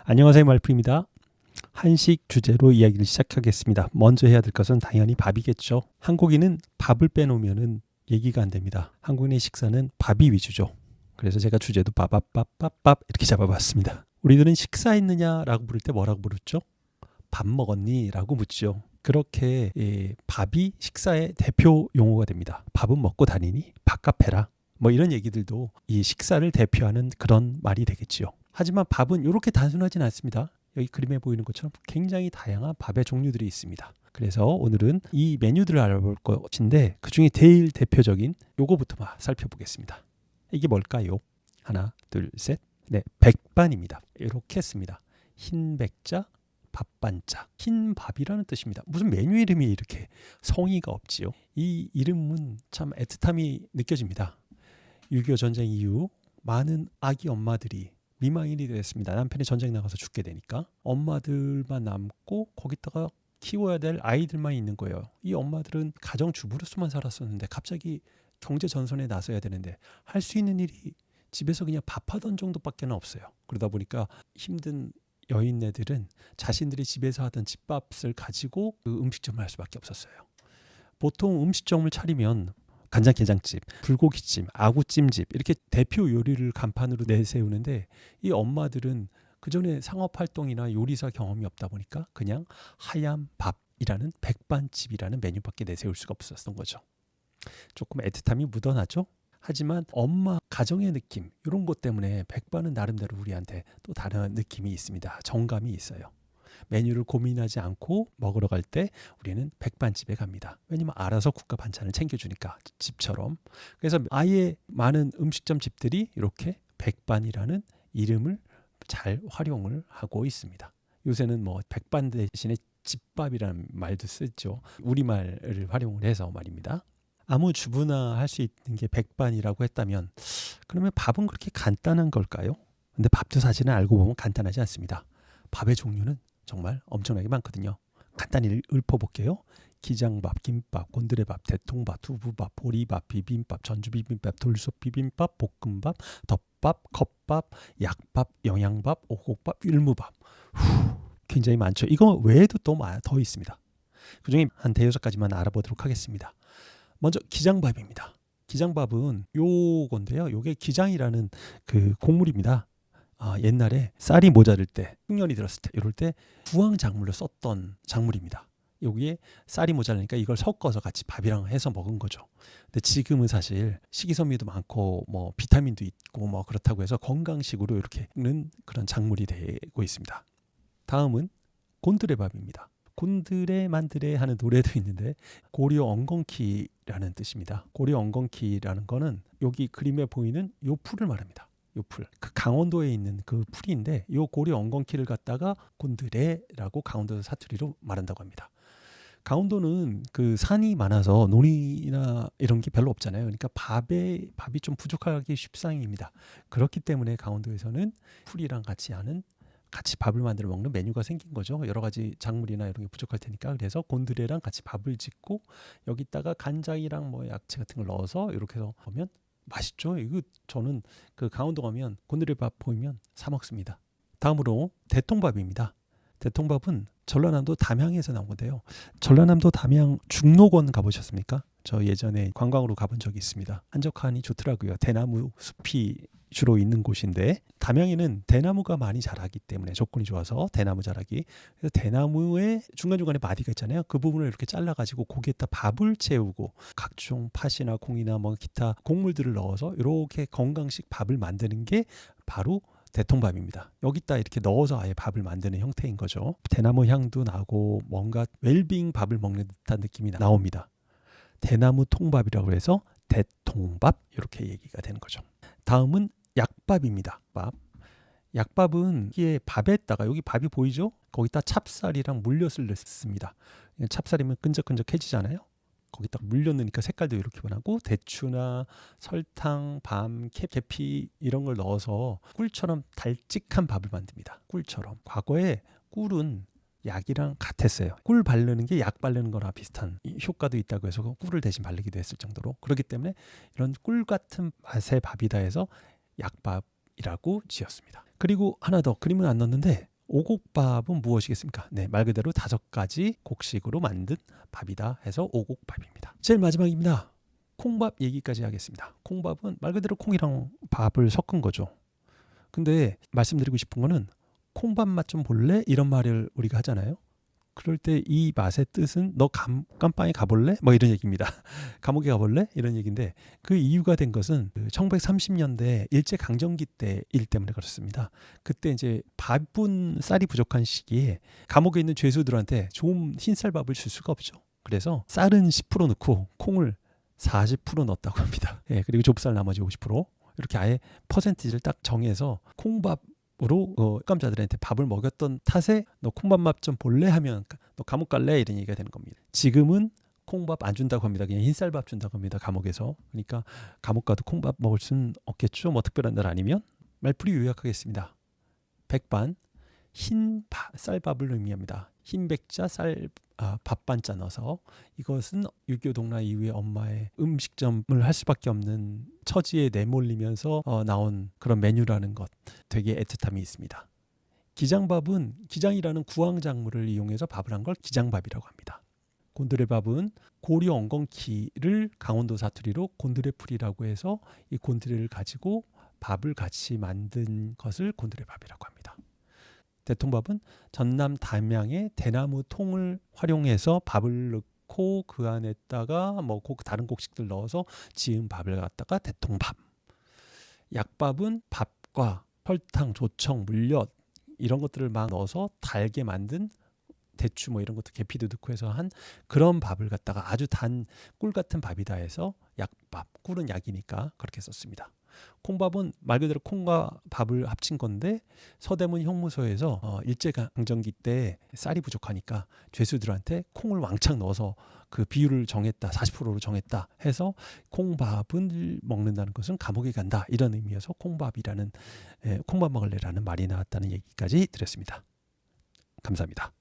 안녕하세요, 말풀입니다. 한식 주제로 이야기를 시작하겠습니다. 먼저 해야 될 것은 당연히 밥이겠죠. 한국인은 밥을 빼놓으면 얘기가 안 됩니다. 한국인의 식사는 밥이 위주죠. 그래서 제가 주제도 밥밥밥밥밥 이렇게 잡아봤습니다. 우리들은 식사했느냐라고 부를 때 뭐라고 부르죠? 밥 먹었니? 라고 묻죠. 그렇게 밥이 식사의 대표 용어가 됩니다. 밥은 먹고 다니니? 밥값 해라. 뭐 이런 얘기들도 이 식사를 대표하는 그런 말이 되겠지요. 하지만 밥은 이렇게 단순하진 않습니다. 여기 그림에 보이는 것처럼 굉장히 다양한 밥의 종류들이 있습니다. 그래서 오늘은 이 메뉴들을 알아볼 것인데 그중에 제일 대표적인 요거부터 살펴보겠습니다. 이게 뭘까요? 하나, 둘, 셋, 네, 백반입니다. 이렇게 씁니다. 흰 백자, 밥반자. 흰 밥이라는 뜻입니다. 무슨 메뉴 이름이 이렇게 성의가 없지요. 이 이름은 참 애틋함이 느껴집니다. 6.25 전쟁 이후 많은 아기 엄마들이 미망인이 됐습니다. 남편이 전쟁 나가서 죽게 되니까 엄마들만 남고 거기다가 키워야 될 아이들만 있는 거예요. 이 엄마들은 가정주부로서만 살았었는데 갑자기 경제 전선에 나서야 되는데 할 수 있는 일이 집에서 그냥 밥하던 정도밖에 없어요. 그러다 보니까 힘든 여인네들은 자신들이 집에서 하던 집밥을 가지고 그 음식점을 할 수밖에 없었어요. 보통 음식점을 차리면 간장게장집, 불고기찜, 아구찜집 이렇게 대표 요리를 간판으로 내세우는데 이 엄마들은 그전에 상업활동이나 요리사 경험이 없다 보니까 그냥 하얀 밥이라는 백반집이라는 메뉴밖에 내세울 수가 없었던 거죠. 조금 애틋함이 묻어나죠? 하지만 엄마 가정의 느낌 이런 것 때문에 백반은 나름대로 우리한테 또 다른 느낌이 있습니다. 정감이 있어요. 메뉴를 고민하지 않고 먹으러 갈 때 우리는 백반집에 갑니다. 왜냐면 알아서 국과 반찬을 챙겨주니까 집처럼. 그래서 아예 많은 음식점 집들이 이렇게 백반이라는 이름을 잘 활용을 하고 있습니다. 요새는 뭐 백반 대신에 집밥이라는 말도 쓰죠. 우리말을 활용을 해서 말입니다. 아무 주부나 할 수 있는 게 백반이라고 했다면 그러면 밥은 그렇게 간단한 걸까요? 근데 밥도 사실은 알고 보면 간단하지 않습니다. 밥의 종류는 정말 엄청나게 많거든요. 간단히 읊어볼게요. 기장밥, 김밥, 곤드레밥, 대통밥, 두부밥, 보리밥, 비빔밥, 전주비빔밥, 돌솥비빔밥, 볶음밥, 덮밥, 컵밥, 약밥, 영양밥, 오곡밥, 율무밥. 굉장히 많죠. 이거 외에도 또 더 있습니다. 그중에 한 대여섯 가지만 알아보도록 하겠습니다. 먼저 기장밥입니다. 기장밥은 요건데요. 요게 기장이라는 그 곡물입니다. 옛날에 쌀이 모자랄 때, 흉년이 들었을 때 이럴 때 부황 작물로 썼던 작물입니다. 여기에 쌀이 모자라니까 이걸 섞어서 같이 밥이랑 해서 먹은 거죠. 근데 지금은 사실 식이섬유도 많고 뭐 비타민도 있고 뭐 그렇다고 해서 건강식으로 이렇게는 그런 작물이 되고 있습니다. 다음은 곤드레밥입니다. 곤드레 만드레 하는 노래도 있는데 고려 엉겅퀴라는 뜻입니다. 고려 엉겅퀴라는 거는 여기 그림에 보이는 요 풀을 말합니다. 요 풀, 그 강원도에 있는 그 풀인데 요 고려 엉겅퀴를 갖다가 곤드레라고 강원도 사투리로 말한다고 합니다. 강원도는 그 산이 많아서 논이나 이런 게 별로 없잖아요. 그러니까 밥이 좀 부족하기 십상입니다. 그렇기 때문에 강원도에서는 풀이랑 같이 밥을 만들어 먹는 메뉴가 생긴 거죠. 여러 가지 작물이나 이런 게 부족할 테니까. 그래서 곤드레랑 같이 밥을 짓고 여기다가 간장이랑 뭐 야채 같은 걸 넣어서 이렇게 해서 보면 맛있죠. 이거 저는 그 강원도 가면 곤드레밥 보이면 사 먹습니다. 다음으로 대통밥입니다. 대통밥은 전라남도 담양에서 나온 건데요. 전라남도 담양 중록원 가보셨습니까? 저 예전에 관광으로 가본 적이 있습니다. 한적하니 좋더라고요. 대나무 숲이 주로 있는 곳인데 담양에는 대나무가 많이 자라기 때문에 조건이 좋아서 대나무 자라기. 그래서 대나무에 중간중간에 마디가 있잖아요. 그 부분을 이렇게 잘라가지고 거기에다 밥을 채우고 각종 팥이나 콩이나 뭐 기타 곡물들을 넣어서 이렇게 건강식 밥을 만드는 게 바로 대통밥입니다. 여기다 이렇게 넣어서 아예 밥을 만드는 형태인 거죠. 대나무 향도 나고 뭔가 웰빙 밥을 먹는 듯한 느낌이 나옵니다. 대나무 통밥이라고 해서 대통밥 이렇게 얘기가 되는 거죠. 다음은 약밥입니다. 약밥은 이게 밥에다가 여기 밥이 보이죠? 거기다 찹쌀이랑 물엿을 넣습니다. 찹쌀이면 끈적끈적해지잖아요. 거기다가 물엿 넣으니까 색깔도 이렇게 변하고 대추나 설탕, 밤, 계피 이런 걸 넣어서 꿀처럼 달직한 밥을 만듭니다. 꿀처럼. 과거에 꿀은 약이랑 같았어요. 꿀 바르는 게 약 바르는 거나 비슷한 효과도 있다고 해서 꿀을 대신 바르기도 했을 정도로. 그렇기 때문에 이런 꿀 같은 맛의 밥이다 해서 약밥이라고 지었습니다. 그리고 하나 더, 그림은 안 넣었는데 오곡밥은 무엇이겠습니까? 네, 말 그대로 5가지 곡식으로 만든 밥이다 해서 오곡밥입니다. 제일 마지막입니다. 콩밥 얘기까지 하겠습니다. 콩밥은 말 그대로 콩이랑 밥을 섞은 거죠. 근데 말씀드리고 싶은 거는 콩밥 맛 좀 볼래? 이런 말을 우리가 하잖아요. 그럴 때 이 맛의 뜻은 너 감방에 가볼래? 뭐 이런 얘기입니다. 감옥에 가볼래? 이런 얘기인데 그 이유가 된 것은 1930년대 일제강점기 때일 때문에 그렇습니다. 그때 이제 밥은 쌀이 부족한 시기에 감옥에 있는 죄수들한테 좋은 흰쌀밥을 줄 수가 없죠. 그래서 쌀은 10% 넣고 콩을 40% 넣었다고 합니다. 예, 그리고 좁쌀 나머지 50% 이렇게 아예 퍼센티지를 딱 정해서 콩밥으로 감자들한테 밥을 먹였던 탓에 너 콩밥 맛 좀 볼래 하면 너 감옥 갈래 이런 얘기가 되는 겁니다. 지금은 콩밥 안 준다고 합니다. 그냥 흰쌀밥 준다고 합니다. 감옥에서. 그러니까 감옥 가도 콩밥 먹을 수는 없겠죠. 뭐 특별한 날 아니면. 말풀이 요약하겠습니다. 백반 흰 쌀밥을 의미합니다. 흰 백자 밥반자 넣어서 이것은 6.25 동란 이후에 엄마의 음식점을 할 수밖에 없는 처지에 내몰리면서 나온 그런 메뉴라는 것 되게 애틋함이 있습니다. 기장밥은 기장이라는 구황작물을 이용해서 밥을 한 걸 기장밥이라고 합니다. 곤드레밥은 고려 엉겅퀴를 강원도 사투리로 곤드레풀이라고 해서 이 곤드레를 가지고 밥을 같이 만든 것을 곤드레밥이라고 합니다. 대통밥은 전남 담양의 대나무 통을 활용해서 밥을 넣고 그 안에다가 뭐 다른 곡식들 넣어서 지은 밥을 갖다가 대통밥. 약밥은 밥과 설탕, 조청, 물엿 이런 것들을 막 넣어서 달게 만든 대추 뭐 이런 것도 계피도 넣고 해서 한 그런 밥을 갖다가 아주 단 꿀 같은 밥이다 해서 약밥. 꿀은 약이니까 그렇게 썼습니다. 콩밥은 말 그대로 콩과 밥을 합친 건데 서대문 형무소에서 일제강점기 때 쌀이 부족하니까 죄수들한테 콩을 왕창 넣어서 그 비율을 정했다. 40%로 정했다 해서 콩밥을 먹는다는 것은 감옥에 간다. 이런 의미여서 콩밥 먹을래라는 말이 나왔다는 얘기까지 드렸습니다. 감사합니다.